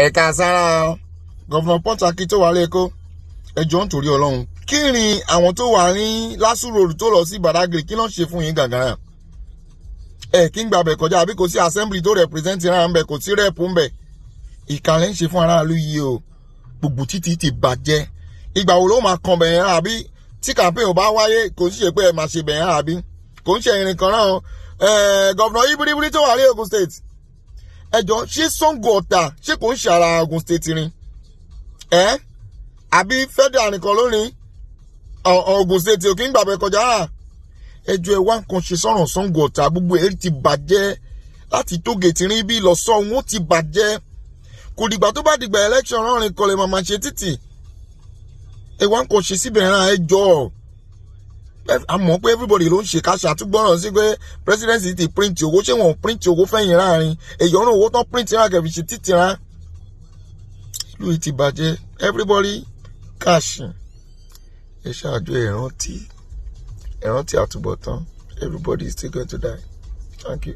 ẹ̀ka sára gọ́vnà Port Akíntóyè Èkó ẹjọ́ nítorí Ọlọ́run kí ni àwọn tó wà ní Lásù Road tó lọ sí Badagry kí ló ń ṣe fún yín gàngàrà kí n gbàbẹ̀ kọjá àbí kò sí assembly tó represent ra ń bẹ kò sí rep ń bẹ ìkàlẹ̀ ń ṣe fún aráàlú yìí o gbogbo títí ti bàjẹ́ ìgbà wo ló máa kan bẹ̀yẹn àbí tí campaign ò bá wáyé kò ń ṣe pé ẹ máa ṣe bẹ̀yẹn àbí kò ń ṣe ìrìn kan náà gọ́vnà Ibiribiri tó wà ní Ogun State ẹjọ́ ṣé Sango Ọ̀tà ṣé kò ń ṣe ara Ogun State rin àbí federal nìkan lónìí Ogun State ò kí ń gbàgbẹ́ kọjá rà ẹjọ́ ẹ wá nǹkan ṣe sọ̀rọ̀ Sango Ọ̀tà gbogbo ẹ̀ ti bàjẹ́ láti tó gètì rin bí lọ sọ wọn ti bàjẹ́ kò dìgbà tó bá dìgbà election rọrin kọlẹ̀ màmá ṣe títì ẹ wá nǹkan ṣe síbẹ̀ rán ẹjọ́ àmọ́ pé everybody ló ń ṣe káṣà àtúgbọ́ràn sí pé presidency ti print owó ṣé wọn print owó fẹ̀yìn láàrin èyàn náà owó tán print rán kẹfì ṣe títì rán ìlú yìí ti bàjẹ́ everybody cash ẹ ṣáájú ẹ̀rántí àtúbọ̀tán everybody is still going to die. Thank you.